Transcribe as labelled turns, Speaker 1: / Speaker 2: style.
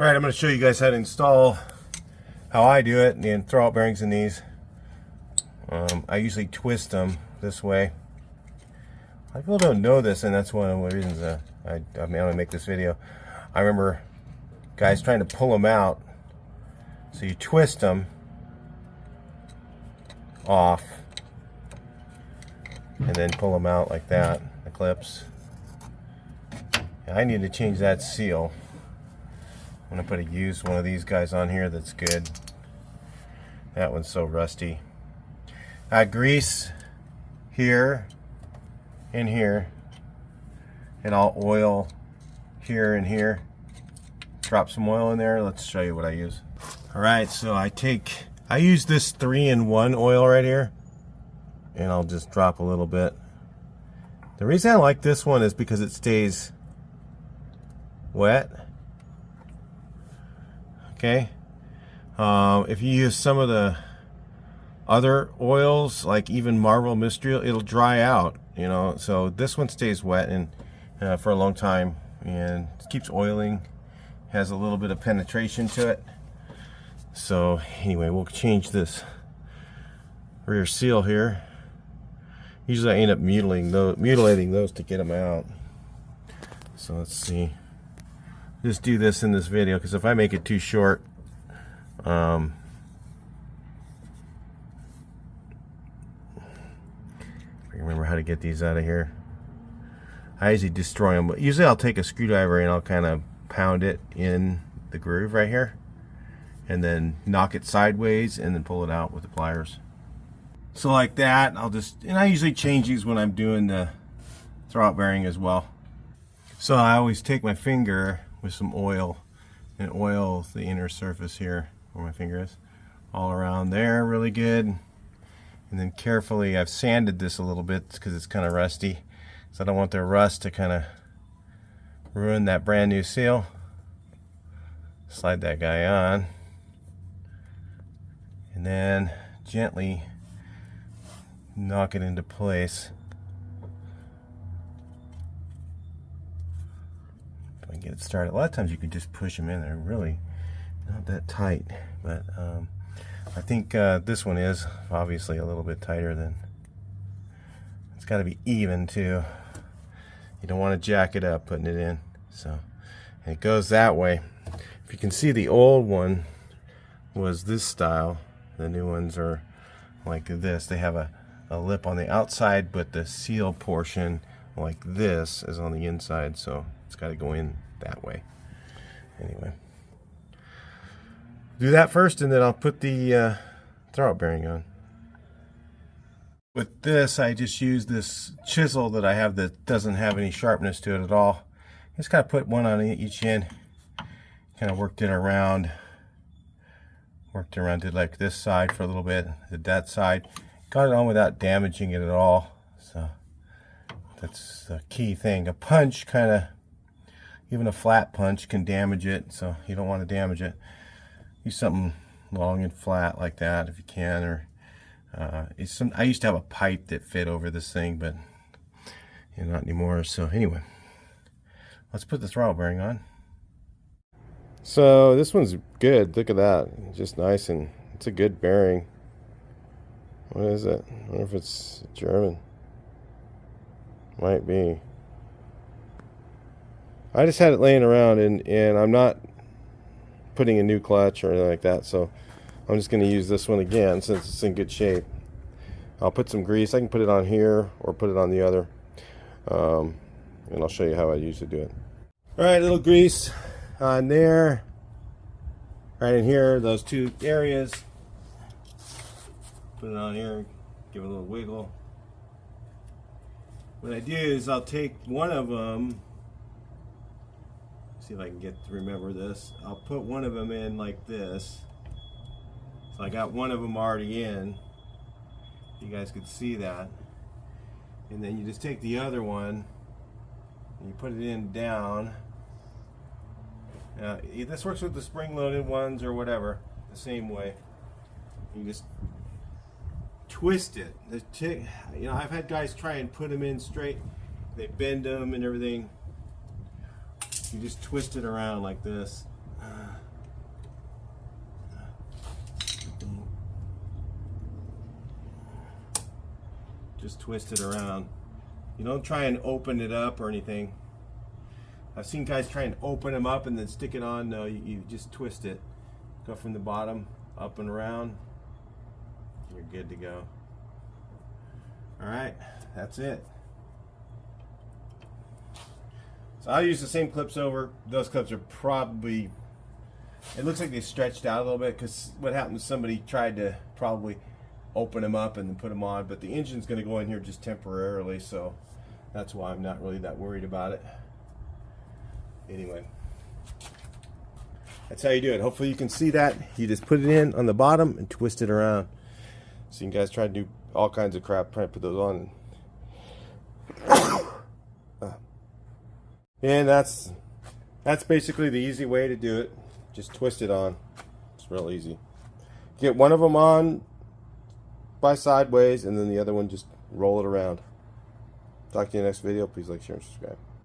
Speaker 1: Alright, I'm going to show you guys how to install, how I do it, and throwout bearings in these. I usually twist them this way. A lot of people don't know this, and that's one of the reasons I only make this video. I remember guys trying to pull them out. So you twist them off and then pull them out like that, the clips. I need to change that seal. I'm going to put a used one of these guys on here that's good. That one's so rusty. Grease here and here, and I'll oil here and here. Drop some oil in there. Let's show you what I use. Alright, so I use this 3-in-1 oil right here, and I'll just drop a little bit. The reason I like this one is because it stays wet. Okay, if you use some of the other oils, like even Marvel Mystery, it'll dry out, you know. So this one stays wet and for a long time, and it keeps oiling, has a little bit of penetration to it. So anyway, we'll change this rear seal here. Usually I end up mutilating those to get them out. So let's see. Just do this in this video, because if I make it too short, remember how to get these out of here. I usually destroy them, but usually I'll take a screwdriver and I'll kind of pound it in the groove right here, and then knock it sideways and then pull it out with the pliers. So like that, and I usually change these when I'm doing the throwout bearing as well. So I always take my finger with some oil and oil the inner surface here where my finger is, all around there really good, and then carefully, I've sanded this a little bit because it's kind of rusty, so I don't want the rust to kind of ruin that brand new seal. Slide that guy on, and then gently knock it into place. Get it started. A lot of times you can just push them in. They're really not that tight, but I think this one is obviously a little bit tighter than. It's got to be even too. You don't want to jack it up putting it in. So, and it goes that way. If you can see, the old one was this style. The new ones are like this. They have a lip on the outside, but the seal portion like this is on the inside, so it's got to go in that way. Anyway, do that first, and then I'll put the throwout bearing on. With this, I just use this chisel that I have that doesn't have any sharpness to it at all. Just kind of put one on each end, kind of worked it around, did like this side for a little bit, did that side, got it on without damaging it at all. So that's the key thing. A punch kind of, even a flat punch can damage it, so you don't want to damage it. Use something long and flat like that if you can, or I used to have a pipe that fit over this thing, but not anymore. So anyway, let's put the throwout bearing on. So this one's good. Look at that, just nice, and it's a good bearing. What is it? I wonder if it's German. Might be. I just had it laying around, and I'm not putting a new clutch or anything like that, so I'm just going to use this one again since it's in good shape. I'll put some grease. I can put it on here or put it on the other, and I'll show you how I usually do it. Alright, a little grease on there, right in here, those two areas. Put it on here, give it a little wiggle. What I do is I'll take one of them, see if I can get to remember this. I'll put one of them in like this. So I got one of them already in. You guys could see that. And then you just take the other one and you put it in down. Now, this works with the spring-loaded ones or whatever, the same way. You just twist it. I've had guys try and put them in straight. They bend them and everything. You just twist it around like this. just twist it around. You don't try and open it up or anything. I've seen guys try and open them up and then stick it on. No, you just twist it. Go from the bottom up and around. You're good to go. Alright, that's it. So I'll use the same clips over. Those clips are probably, it looks like they stretched out a little bit because what happened is somebody tried to probably open them up and then put them on, but the engine's going to go in here just temporarily, so that's why I'm not really that worried about it. Anyway, that's how you do it. Hopefully you can see that. You just put it in on the bottom and twist it around. So you guys try to do all kinds of crap trying to put those on. And that's basically the easy way to do it. Just twist it on. It's real easy. Get one of them on by sideways and then the other one just roll it around. Talk to you in the next video. Please like, share, and subscribe.